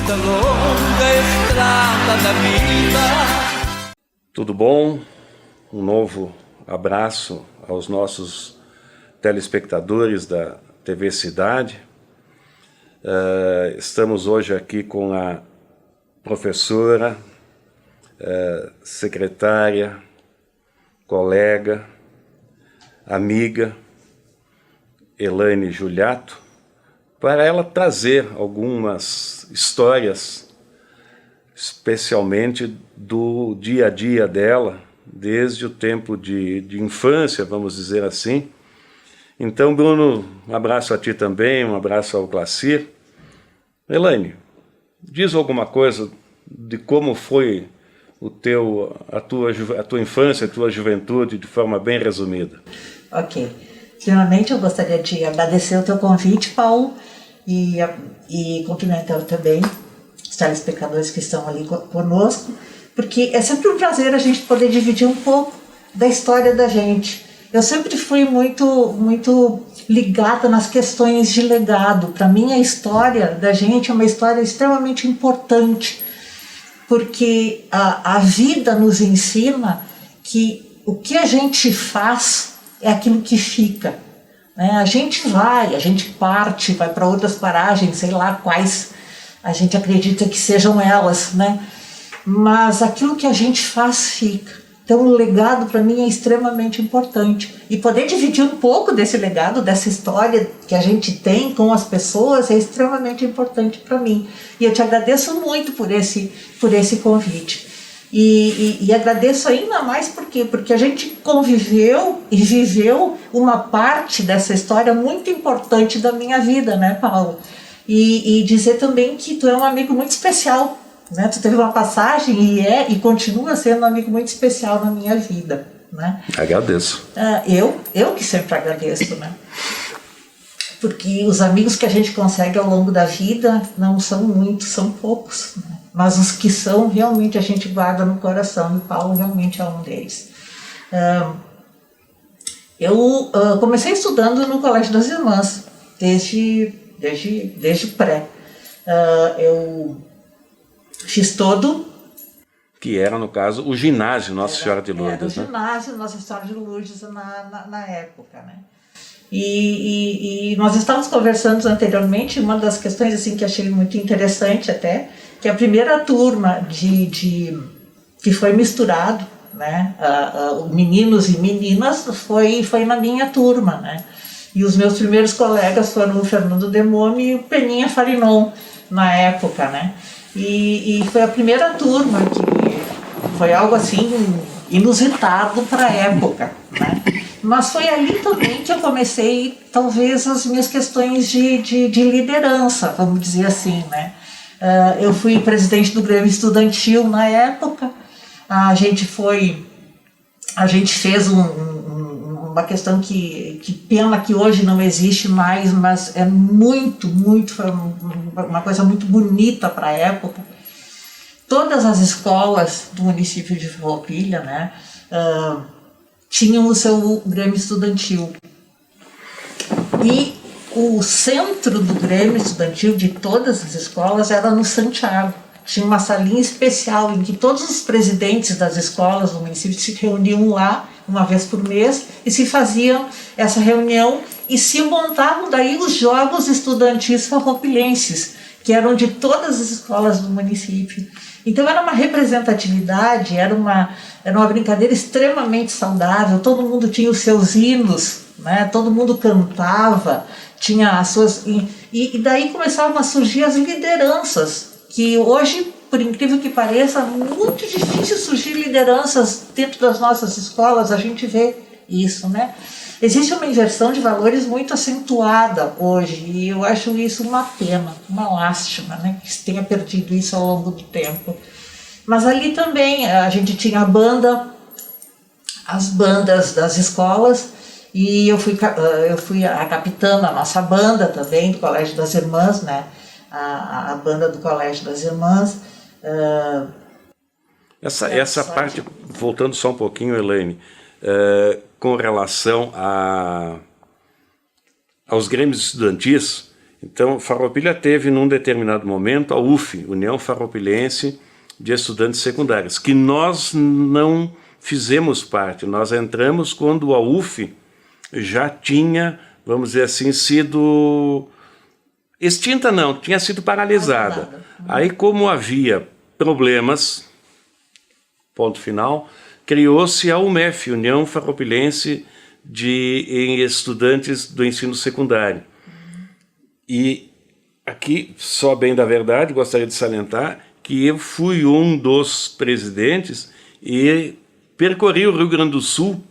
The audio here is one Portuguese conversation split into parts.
nesta longa estrada da vida. Tudo bom? Um novo abraço aos nossos telespectadores da TV Cidade. Estamos hoje aqui com a professora, secretária, colega, amiga Elaine Juliato, para ela trazer algumas histórias, especialmente do dia a dia dela, desde o tempo de infância, vamos dizer assim. Então, Bruno, um abraço a ti também, um abraço ao Glacir. Elaine, diz alguma coisa de como foi a tua infância, a tua juventude, de forma bem resumida. Ok. Primeiramente, eu gostaria de agradecer o teu convite, Paulo, e cumprimentar também os telespectadores que estão ali conosco, porque é sempre um prazer a gente poder dividir um pouco da história da gente. Eu sempre fui muito ligada nas questões de legado. Para mim, a história da gente é uma história extremamente importante, porque a vida nos ensina que o que a gente faz é aquilo que fica, né? A gente parte, vai para outras paragens, sei lá quais a gente acredita que sejam elas, né? Mas aquilo que a gente faz fica. Então o legado para mim é extremamente importante. E poder dividir um pouco desse legado, dessa história que a gente tem com as pessoas é extremamente importante para mim. E eu te agradeço muito por esse convite. E agradeço ainda mais porque a gente conviveu e viveu uma parte dessa história muito importante da minha vida, né, Paulo? E dizer também que tu é um amigo muito especial, né? Tu teve uma passagem e continua sendo um amigo muito especial na minha vida, né? Agradeço. Eu que sempre agradeço, né? Porque os amigos que a gente consegue ao longo da vida não são muitos, são poucos, né? Mas os que são, realmente a gente guarda no coração, e o Paulo realmente é um deles. Eu comecei estudando no Colégio das Irmãs, desde pré. Eu fiz todo... Que era, no caso, o ginásio Nossa Senhora de Lourdes, né? Era o ginásio Nossa Senhora de Lourdes na época, né? E nós estávamos conversando anteriormente, uma das questões assim, que achei muito interessante até, que a primeira turma que foi misturado, né? Meninos e meninas, foi na minha turma, né? E os meus primeiros colegas foram o Fernando Demome e o Peninha Farinon, na época, né? E foi a primeira turma que foi algo assim inusitado para a época, né? Mas foi ali também que eu comecei, talvez, as minhas questões de liderança, vamos dizer assim, né? Eu fui presidente do Grêmio Estudantil na época. A gente fez uma questão que pena que hoje não existe mais, mas é foi uma coisa muito bonita para a época. Todas as escolas do município de Farroupilha, né, tinham o seu Grêmio Estudantil. E o centro do Grêmio Estudantil de todas as escolas era no Santiago. Tinha uma salinha especial em que todos os presidentes das escolas do município se reuniam lá uma vez por mês e se faziam essa reunião e se montavam daí os jogos estudantis farroupilhenses, que eram de todas as escolas do município. Então era uma representatividade, era uma brincadeira extremamente saudável, todo mundo tinha os seus hinos, né? Todo mundo cantava, tinha as suas... E daí começavam a surgir as lideranças, que hoje, por incrível que pareça, é muito difícil surgir lideranças dentro das nossas escolas, a gente vê isso, né? Existe uma inversão de valores muito acentuada hoje, e eu acho isso uma pena, uma lástima, né? Que se tenha perdido isso ao longo do tempo. Mas ali também a gente tinha as bandas das escolas, e eu fui a capitã da nossa banda também, do Colégio das Irmãs, né? A banda do Colégio das Irmãs. Essa parte, voltando só um pouquinho, Elaine, com relação aos grêmios estudantis, Então, Farroupilha teve, num determinado momento, a UF, União Farroupilhense de Estudantes Secundários, que nós não fizemos parte. Nós entramos quando a UF já tinha, vamos dizer assim, sido extinta, não, tinha sido paralisada. Aí, como havia problemas, ponto final, criou-se a UMEF, União Farroupilhense de Estudantes do Ensino Secundário. E aqui, só bem da verdade, gostaria de salientar que eu fui um dos presidentes e percorri o Rio Grande do Sul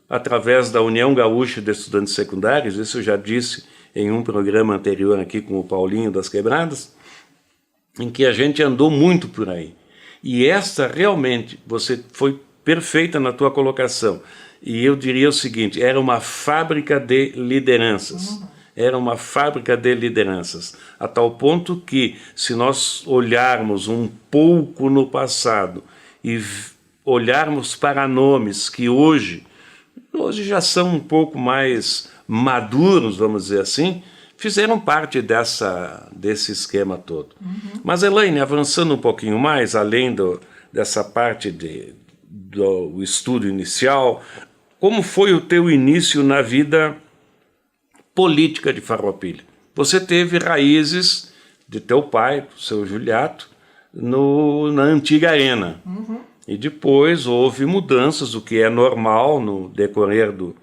através da União Gaúcha de Estudantes Secundários, isso eu já disse em um programa anterior aqui com o Paulinho das Quebradas, em que a gente andou muito por aí. E esta realmente, você foi perfeita na tua colocação, e eu diria o seguinte, era uma fábrica de lideranças. Era uma fábrica de lideranças, a tal ponto que, se nós olharmos um pouco no passado e olharmos para nomes que hoje já são um pouco mais maduros, vamos dizer assim, fizeram parte desse esquema todo. Mas, Elaine, avançando um pouquinho mais, além dessa parte do estudo inicial, como foi o teu início na vida política de Farroupilha? Você teve raízes de teu pai, seu Juliato, na antiga arena. E depois houve mudanças, o que é normal no decorrer do...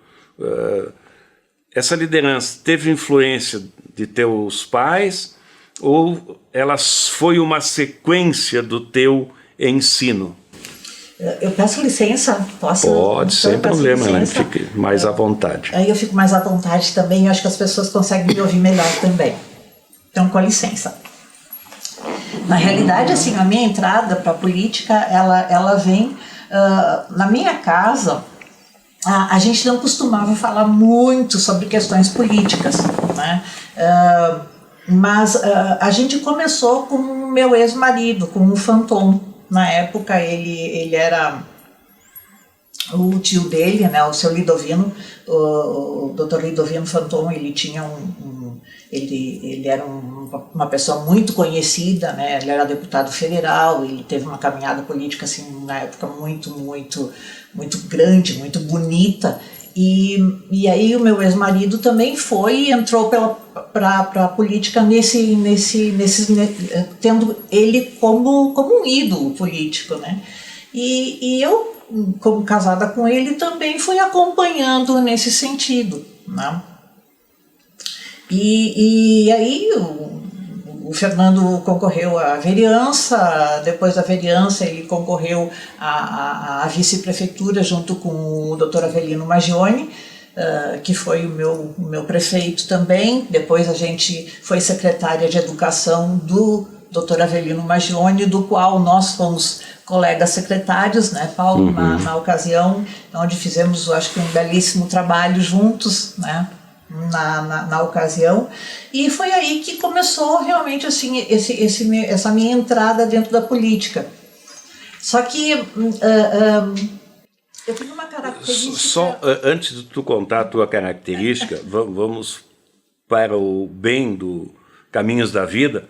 essa liderança teve influência de teus pais ou ela foi uma sequência do teu ensino? Eu peço licença, posso? Pode, sem problema, Elaine, licença? fique mais à vontade. Aí eu fico mais à vontade também, eu acho que as pessoas conseguem me ouvir melhor também. Então, com licença. Na realidade, assim, a minha entrada para a política, ela vem... na minha casa, a gente não costumava falar muito sobre questões políticas, né? Mas a gente começou com o meu ex-marido, com o Fanton. Na época, ele era o tio dele, né, o seu Lidovino, o Dr. Lidovino Fanton. Ele tinha ele era uma pessoa muito conhecida, né, ele era deputado federal, ele teve uma caminhada política assim, na época muito grande, muito bonita. E aí o meu ex-marido também entrou para a política tendo ele como um ídolo político, né? E eu, como casada com ele, também fui acompanhando nesse sentido, né? E aí o Fernando concorreu à vereança, depois da vereança ele concorreu à vice-prefeitura junto com o Dr. Avelino Magione, que foi o meu prefeito também. Depois a gente foi secretária de educação do Dr. Avelino Magione, do qual nós fomos colegas secretários, né, Paulo, na ocasião, onde fizemos, eu acho que um belíssimo trabalho juntos, né, na ocasião. E foi aí que começou realmente assim, essa minha entrada dentro da política. Só que eu tenho uma característica... Só antes de tu contar a tua característica, vamos para o bem do Caminhos da Vida.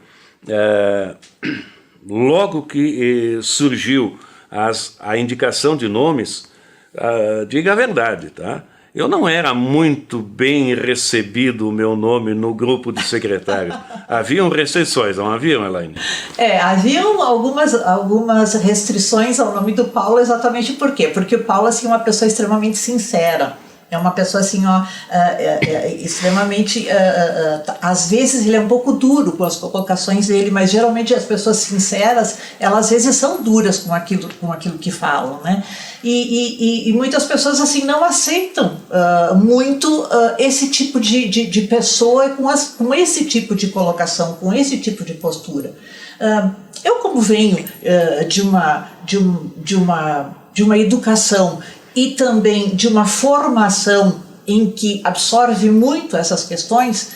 Logo que surgiu a indicação de nomes, diga a verdade, tá? Eu não era muito bem recebido o meu nome no grupo de secretários. Haviam restrições, não haviam, Elaine? Haviam algumas restrições ao nome do Paulo, exatamente por quê? Porque o Paulo assim, é uma pessoa extremamente sincera. É uma pessoa assim, extremamente... às vezes ele é um pouco duro com as colocações dele, mas geralmente as pessoas sinceras, elas às vezes são duras com aquilo que falam, né? E muitas pessoas assim não aceitam muito esse tipo de pessoa com esse tipo de colocação, com esse tipo de postura. Eu, como venho de uma educação e também de uma formação em que absorve muito essas questões,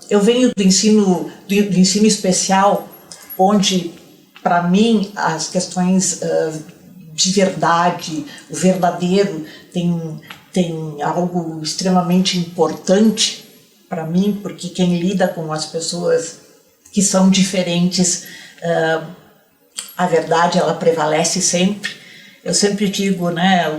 eu venho do ensino especial, onde, para mim, as questões de verdade, o verdadeiro, tem algo extremamente importante para mim, porque quem lida com as pessoas que são diferentes, a verdade ela prevalece sempre. Eu sempre digo, né,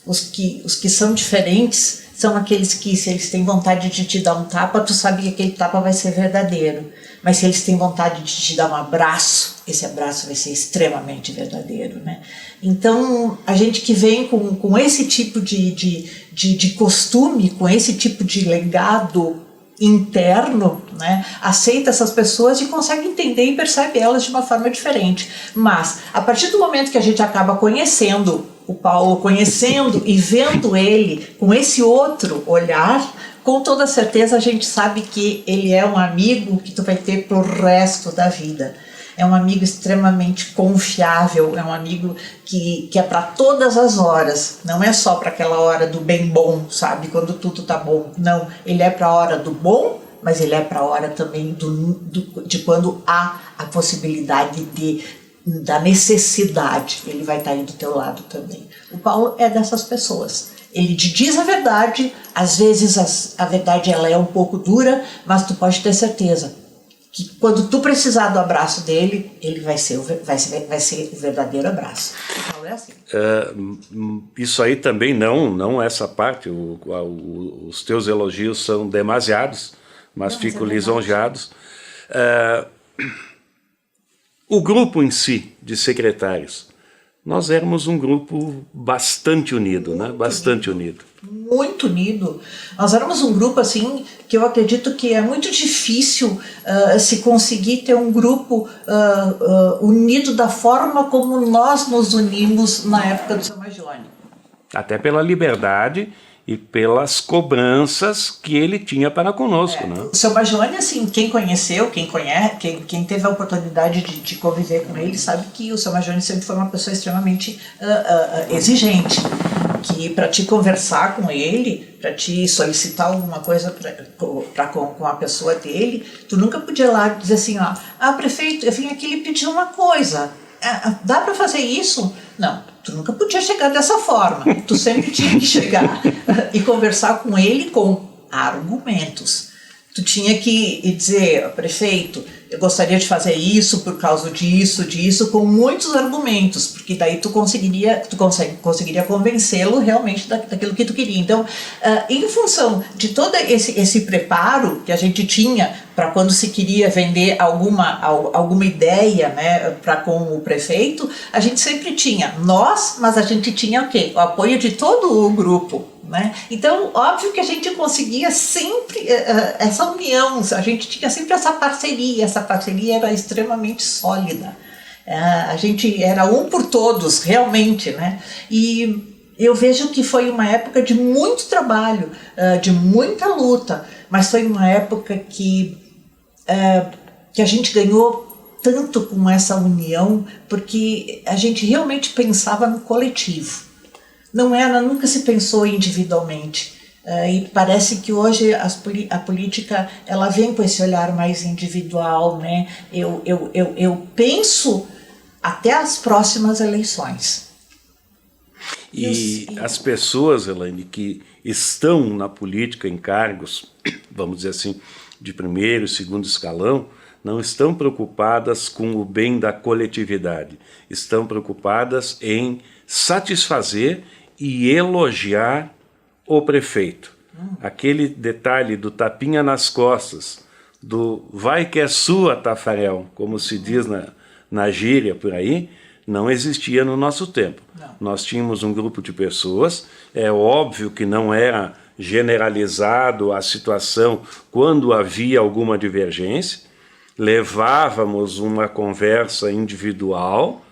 os que são diferentes são aqueles que, se eles têm vontade de te dar um tapa, tu sabe que aquele tapa vai ser verdadeiro. Mas se eles têm vontade de te dar um abraço, esse abraço vai ser extremamente verdadeiro, né? Então, a gente que vem com esse tipo de costume, com esse tipo de legado interno, né, aceita essas pessoas e consegue entender e percebe elas de uma forma diferente. Mas, a partir do momento que a gente acaba conhecendo o Paulo, conhecendo e vendo ele com esse outro olhar, com toda certeza a gente sabe que ele é um amigo que tu vai ter pro resto da vida. É um amigo extremamente confiável, é um amigo que é para todas as horas, não é só para aquela hora do bem bom, sabe, quando tudo tá bom. Não, ele é para a hora do bom, mas ele é para a hora também de quando há a possibilidade da necessidade, ele vai estar aí do teu lado também. O Paulo é dessas pessoas. Ele te diz a verdade, às vezes a verdade ela é um pouco dura, mas tu pode ter certeza que quando tu precisar do abraço dele, ele vai ser o verdadeiro abraço. O Paulo é assim. Isso aí também não essa parte, os teus elogios são demasiados, mas fico lisonjeados. O grupo em si, de secretários, nós éramos um grupo bastante unido, né? Bastante unido. Muito unido. Nós éramos um grupo, assim, que eu acredito que é muito difícil se conseguir ter um grupo unido da forma como nós nos unimos na época do Seu Magione. Até pela liberdade e pelas cobranças que ele tinha para conosco, né? O Seu Magione, assim, quem conheceu, quem teve a oportunidade de conviver com ele, sabe que o Seu Magione sempre foi uma pessoa extremamente exigente, que para te conversar com ele, para te solicitar alguma coisa com a pessoa dele, tu nunca podia ir lá dizer assim, ó, prefeito, eu vim aqui lhe pedir uma coisa, dá para fazer isso? Não, tu nunca podia chegar dessa forma, tu sempre tinha que chegar e conversar com ele com argumentos. Tu tinha que dizer, prefeito, eu gostaria de fazer isso por causa disso, com muitos argumentos, porque daí tu conseguiria convencê-lo realmente daquilo que tu queria. Então, em função de todo esse preparo que a gente tinha para quando se queria vender alguma ideia, né, com o prefeito, a gente sempre tinha mas a gente tinha o quê? O apoio de todo o grupo. Né? Então, óbvio que a gente conseguia sempre essa união, a gente tinha sempre essa parceria era extremamente sólida. A gente era um por todos, realmente, né? E eu vejo que foi uma época de muito trabalho, de muita luta, mas foi uma época que a gente ganhou tanto com essa união, porque a gente realmente pensava no coletivo. Nunca se pensou individualmente. E parece que hoje a política ela vem com esse olhar mais individual, né? Eu penso até as próximas eleições. E as pessoas, Elaine, que estão na política em cargos, vamos dizer assim, de primeiro e segundo escalão, não estão preocupadas com o bem da coletividade, estão preocupadas em satisfazer e elogiar o prefeito. Aquele detalhe do tapinha nas costas, do vai que é sua, Tafarel, como se diz na gíria por aí, não existia no nosso tempo. Não. Nós tínhamos um grupo de pessoas, é óbvio que não era generalizado a situação quando havia alguma divergência, levávamos uma conversa individual,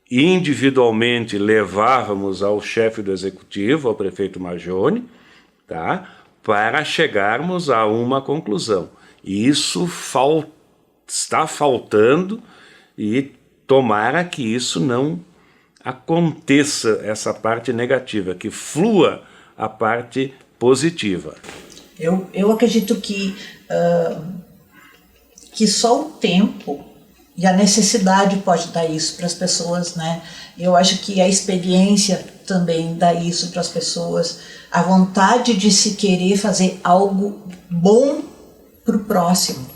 individualmente levávamos ao chefe do executivo, ao prefeito Magione, tá, para chegarmos a uma conclusão. E isso está faltando e tomara que isso não aconteça, essa parte negativa, que flua a parte positiva. Eu acredito que só o tempo e a necessidade pode dar isso para as pessoas, né? Eu acho que a experiência também dá isso para as pessoas, a vontade de se querer fazer algo bom para o próximo.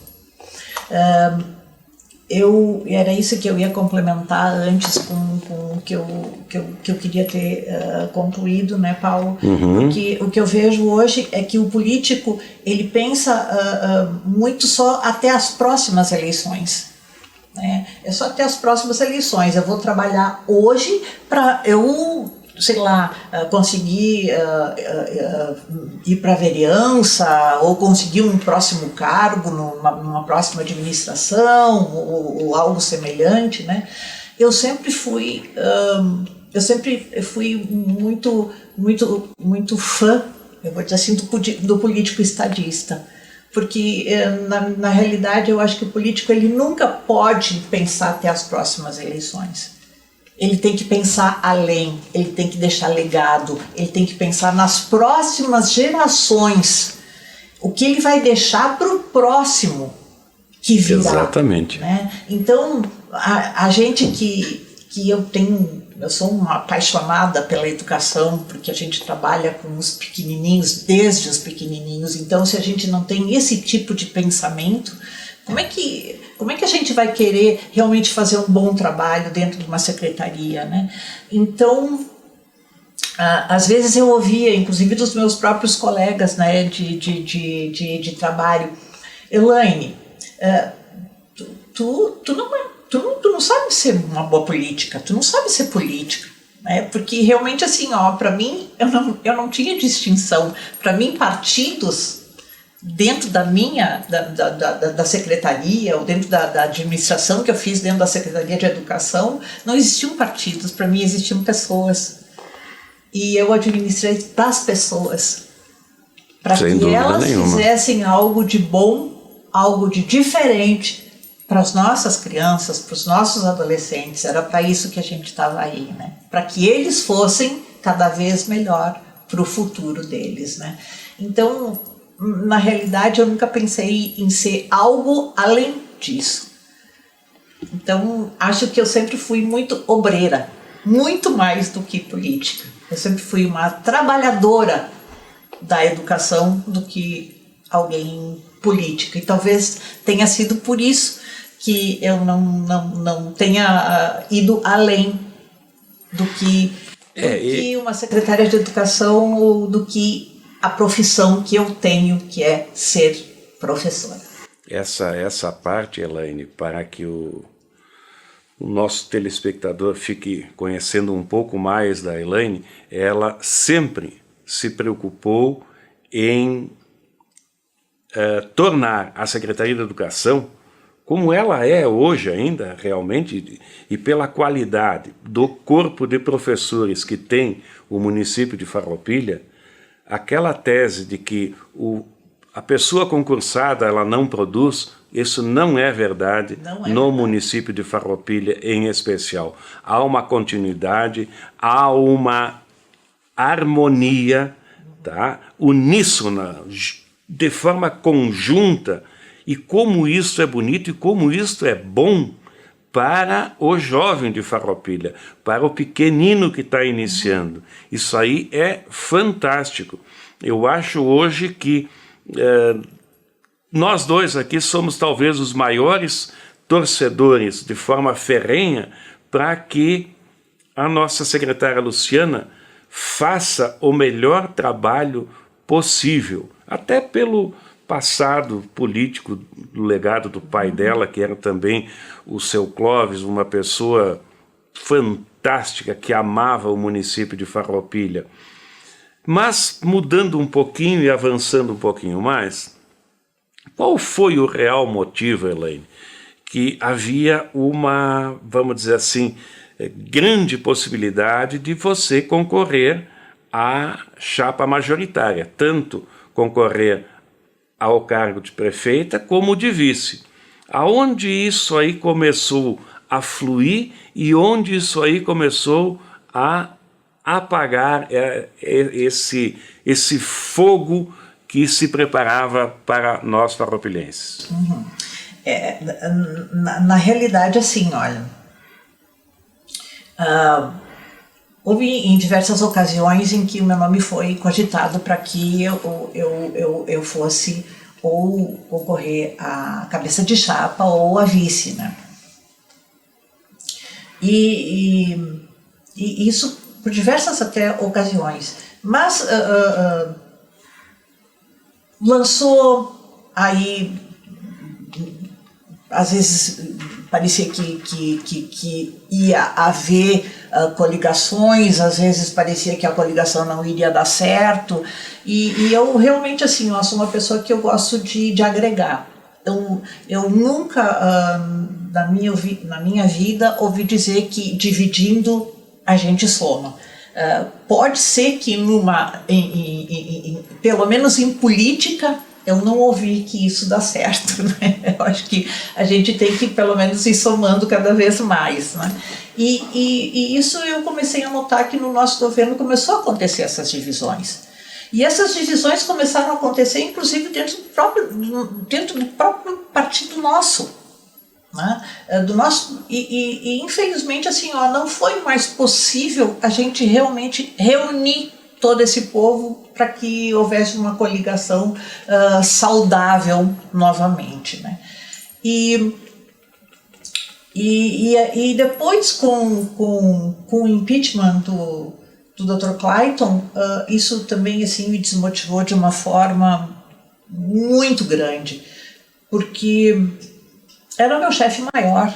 Era isso que eu ia complementar antes com o que eu queria ter concluído, né, Paulo? Porque o que eu vejo hoje é que o político, ele pensa muito só até as próximas eleições. Né? É só até as próximas eleições. Eu vou trabalhar hoje para eu, sei lá, conseguir ir para a vereança ou conseguir um próximo cargo numa próxima administração ou algo semelhante, né? Eu sempre fui muito fã, eu vou dizer assim, do político estadista. Porque, na realidade, eu acho que o político ele nunca pode pensar até as próximas eleições. Ele tem que pensar além, ele tem que deixar legado, ele tem que pensar nas próximas gerações. O que ele vai deixar para o próximo que virá. Exatamente. Né? Então, a gente que eu sou uma apaixonada pela educação, porque a gente trabalha com os pequenininhos, desde os pequenininhos. Então, se a gente não tem esse tipo de pensamento, como é que a gente vai querer realmente fazer um bom trabalho dentro de uma secretaria, né? Então, às vezes eu ouvia, inclusive dos meus próprios colegas, né, de trabalho, Elaine, tu não sabe ser uma boa política, tu não sabe ser política. Né? Porque realmente assim, para mim, eu não tinha distinção. Para mim, partidos dentro da secretaria ou dentro da administração que eu fiz dentro da Secretaria de Educação, não existiam partidos, para mim existiam pessoas. E eu administrei para as pessoas, para que elas fizessem algo de bom, algo de diferente para as nossas crianças, para os nossos adolescentes. Era para isso que a gente estava aí, né? Para que eles fossem cada vez melhor para o futuro deles, né? Então, na realidade, eu nunca pensei em ser algo além disso. Então, acho que eu sempre fui muito obreira, muito mais do que política. Eu sempre fui uma trabalhadora da educação do que alguém política. E talvez tenha sido por isso que eu não tenha ido além do que uma secretária de educação ou do que a profissão que eu tenho, que é ser professora. Essa parte, Elaine, para que o nosso telespectador fique conhecendo um pouco mais da Elaine, ela sempre se preocupou em tornar a Secretaria de Educação como ela é hoje ainda, realmente, e pela qualidade do corpo de professores que tem o município de Farroupilha, aquela tese de que a pessoa concursada ela não produz, isso não é verdade no município de Farroupilha em especial. Há uma continuidade, há uma harmonia, tá? Uníssona, de forma conjunta, e como isso é bonito e como isso é bom para o jovem de Farroupilha, para o pequenino que está iniciando. Isso aí é fantástico. Eu acho hoje que nós dois aqui somos talvez os maiores torcedores de forma ferrenha para que a nossa secretária Luciana faça o melhor trabalho possível, até pelo passado político do legado do pai dela, que era também o seu Clóvis, uma pessoa fantástica que amava o município de Farroupilha. Mas, mudando um pouquinho e avançando um pouquinho mais, qual foi o real motivo, Elaine, que havia uma, vamos dizer assim, grande possibilidade de você concorrer à chapa majoritária, tanto concorrer ao cargo de prefeita como de vice? Aonde isso aí começou a fluir e onde isso aí começou a apagar esse fogo que se preparava para nós farroupilhenses? Na realidade, assim, olha, houve em diversas ocasiões em que o meu nome foi cogitado para que eu fosse ou concorrer a cabeça de chapa ou a vice, né? E isso por diversas até ocasiões. Mas lançou aí, às vezes parecia que ia haver coligações, às vezes parecia que a coligação não iria dar certo, e eu realmente, assim, eu sou uma pessoa que eu gosto de agregar. Então, eu nunca na minha vida ouvi dizer que dividindo a gente soma. Pode ser que pelo menos em política, eu não ouvi que isso dá certo, né? Eu acho que a gente tem que pelo menos ir somando cada vez mais, né? E isso eu comecei a notar que no nosso governo começou a acontecer essas divisões. E essas divisões começaram a acontecer, inclusive, dentro do próprio partido nosso. Né? E infelizmente, assim, não foi mais possível a gente realmente reunir todo esse povo para que houvesse uma coligação saudável novamente, né? E depois com o impeachment do Dr. Clayton, isso também, assim, me desmotivou de uma forma muito grande, porque era o meu chefe maior,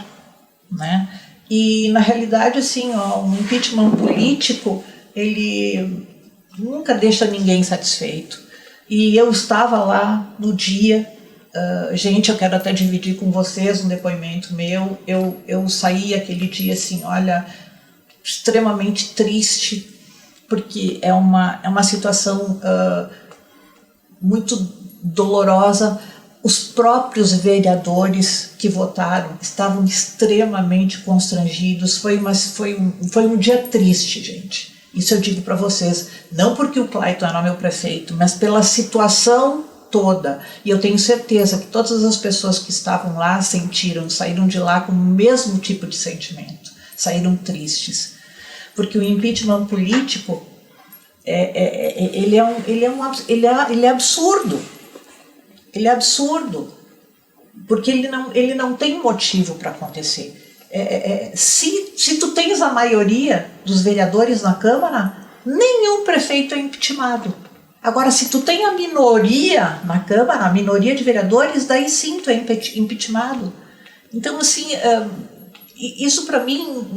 né? E na realidade, assim, um impeachment político, ele nunca deixa ninguém satisfeito. E eu estava lá no dia, gente, eu quero até dividir com vocês um depoimento meu. Eu saí aquele dia, assim, olha, extremamente triste, porque é uma situação muito dolorosa. Os próprios vereadores que votaram estavam extremamente constrangidos. Foi um dia triste, gente. Isso eu digo para vocês, não porque o Clayton era meu prefeito, mas pela situação toda. E eu tenho certeza que todas as pessoas que estavam lá saíram de lá com o mesmo tipo de sentimento. Saíram tristes. Porque o impeachment político, ele é absurdo. Ele é absurdo, porque ele não tem motivo para acontecer. Se tu tens a maioria dos vereadores na Câmara, nenhum prefeito é impeachmentado. Agora, se tu tem a minoria na Câmara, a minoria de vereadores, daí sim tu é impeachmentado. Então, assim, isso para mim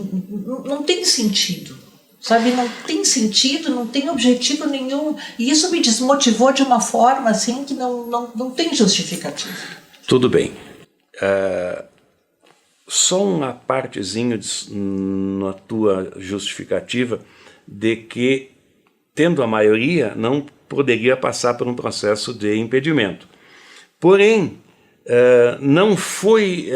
não tem sentido. Sabe, não tem sentido, não tem objetivo nenhum. E isso me desmotivou de uma forma assim que não tem justificativa. Tudo bem. Só uma partezinha na tua justificativa de que, tendo a maioria, não poderia passar por um processo de impedimento. Porém, não foi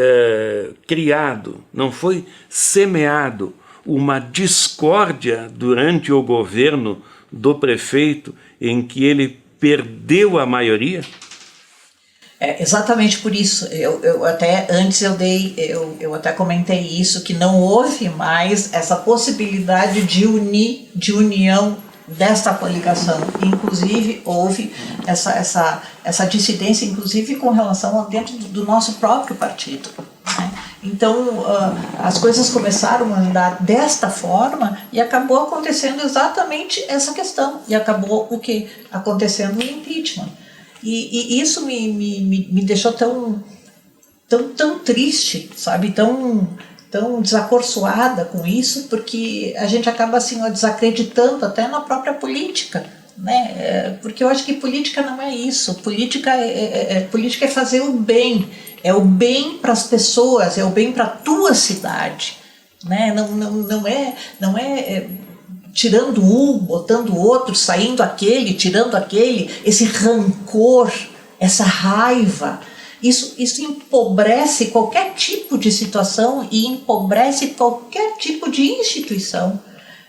criado, não foi semeado uma discórdia durante o governo do prefeito em que ele perdeu a maioria? Exatamente por isso. Eu até antes eu até comentei isso, que não houve mais essa possibilidade de união desta coligação. Inclusive houve essa dissidência, inclusive com relação a dentro do nosso próprio partido, né? Então, as coisas começaram a andar desta forma e acabou acontecendo exatamente essa questão. E acabou o quê? Acontecendo o impeachment. E isso me deixou tão triste, sabe? Tão desacorçoada com isso, porque a gente acaba assim, desacreditando até na própria política, né? Porque eu acho que política não é isso. Política política é fazer o bem. É o bem para as pessoas, é o bem para a tua cidade, né? Não é tirando um, botando outro, saindo aquele, tirando aquele, esse rancor, essa raiva. Isso empobrece qualquer tipo de situação e empobrece qualquer tipo de instituição.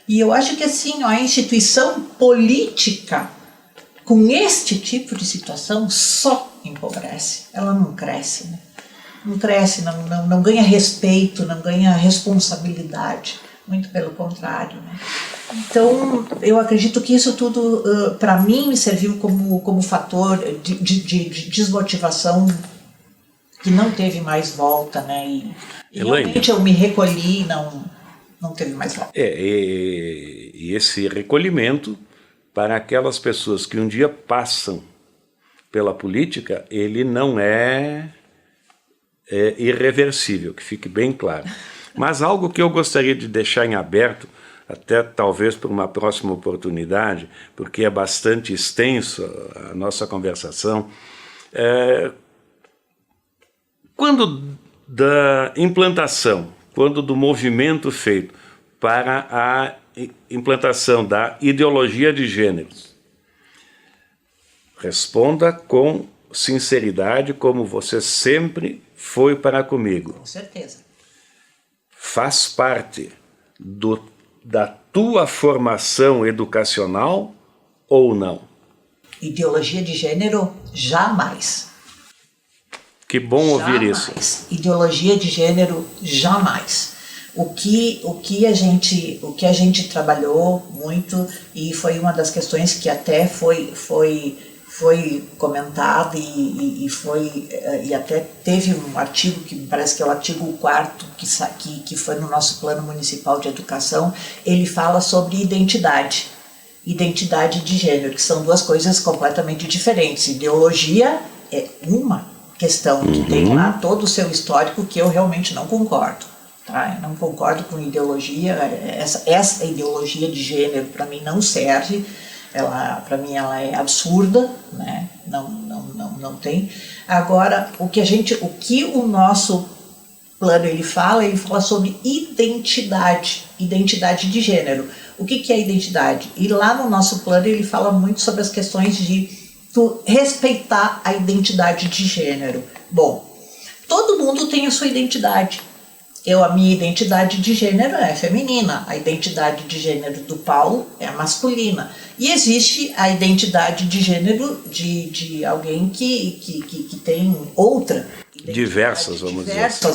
E eu acho que assim, a instituição política, com este tipo de situação, só empobrece, ela não cresce, né? Não cresce, não ganha respeito, não ganha responsabilidade, muito pelo contrário, né? Então, eu acredito que isso tudo, para mim, me serviu como fator de desmotivação que não teve mais volta, né? E realmente eu me recolhi, não teve mais volta. E esse recolhimento, para aquelas pessoas que um dia passam pela política, ele não é irreversível, que fique bem claro. Mas algo que eu gostaria de deixar em aberto, até talvez por uma próxima oportunidade, porque é bastante extenso a nossa conversação, quando da implantação, quando do movimento feito para a implantação da ideologia de gêneros, responda com sinceridade, como você sempre foi para comigo. Com certeza. Faz parte da tua formação educacional ou não? Ideologia de gênero, jamais. Que bom ouvir isso. Ideologia de gênero, jamais. O que a gente trabalhou muito, e foi uma das questões que até foi comentado e até teve um artigo que me parece que é o artigo 4º que foi no nosso Plano Municipal de Educação. Ele fala sobre identidade de gênero, que são duas coisas completamente diferentes. Ideologia é uma questão que tem lá todo o seu histórico, que eu realmente não concordo. Tá? Eu não concordo com ideologia. Essa ideologia de gênero para mim não serve. Para mim ela é absurda, né? Não tem. Agora, o que o nosso plano ele fala sobre identidade de gênero. O que é identidade? E lá no nosso plano ele fala muito sobre as questões de tu respeitar a identidade de gênero. Bom, todo mundo tem a sua identidade. A minha identidade de gênero é feminina, a identidade de gênero do Paulo é masculina. E existe a identidade de gênero de alguém que tem outra. Diversas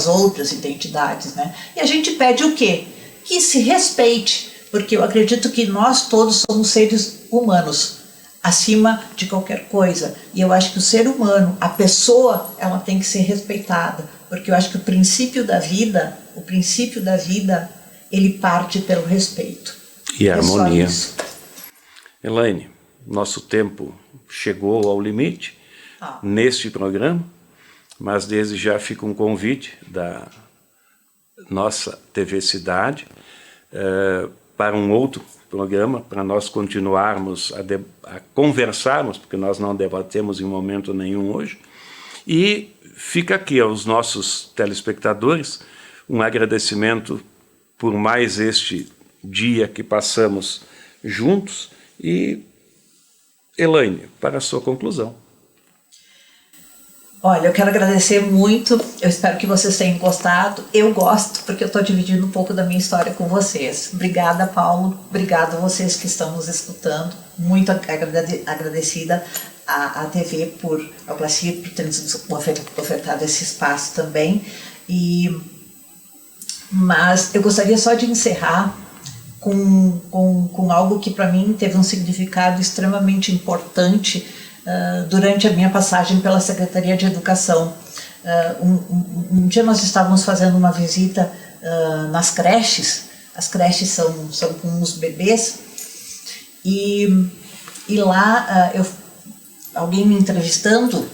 Outras identidades, né? E a gente pede o quê? Que se respeite, porque eu acredito que nós todos somos seres humanos, acima de qualquer coisa. E eu acho que o ser humano, a pessoa, ela tem que ser respeitada, porque eu acho que o princípio da vida, ele parte pelo respeito. E harmonia. Elaine, nosso tempo chegou ao limite neste programa, mas desde já fica um convite da nossa TV Cidade para um outro programa, para nós continuarmos a conversarmos, porque nós não debatemos em momento nenhum hoje. E fica aqui aos nossos telespectadores um agradecimento por mais este dia que passamos juntos. E, Elaine, para a sua conclusão. Olha, eu quero agradecer muito, eu espero que vocês tenham gostado. Eu gosto, porque eu estou dividindo um pouco da minha história com vocês. Obrigada, Paulo, obrigada a vocês que estão nos escutando. Muito agradecida à TV, ao Glacier, por ter nos ofertado esse espaço também. Mas eu gostaria só de encerrar com algo que para mim teve um significado extremamente importante durante a minha passagem pela Secretaria de Educação. Um dia nós estávamos fazendo uma visita nas creches. As creches são com os bebês, e lá alguém me entrevistando,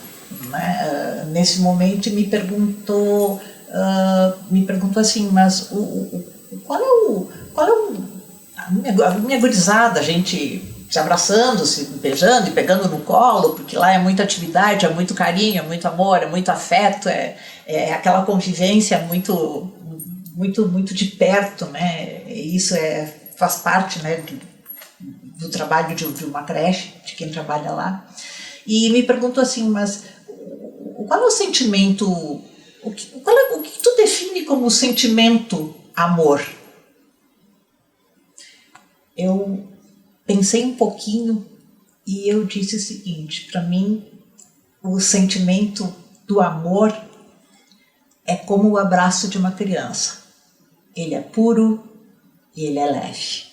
né, nesse momento, me perguntou assim, mas qual é a minha gurizada, a gente se abraçando, se beijando e pegando no colo, porque lá é muita atividade, é muito carinho, é muito amor, é muito afeto, é aquela convivência muito de perto, né? Isso faz parte, né, do trabalho de uma creche, de quem trabalha lá. E me perguntou assim, mas qual é o sentimento, o que tu define como sentimento amor? Eu pensei um pouquinho e eu disse o seguinte: para mim, o sentimento do amor é como o abraço de uma criança. Ele é puro e ele é leve.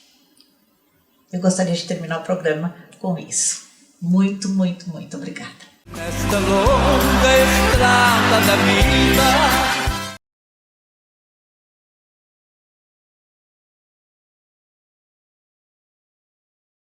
Eu gostaria de terminar o programa com isso. Muito, muito, muito obrigada. Nesta longa estrada da vida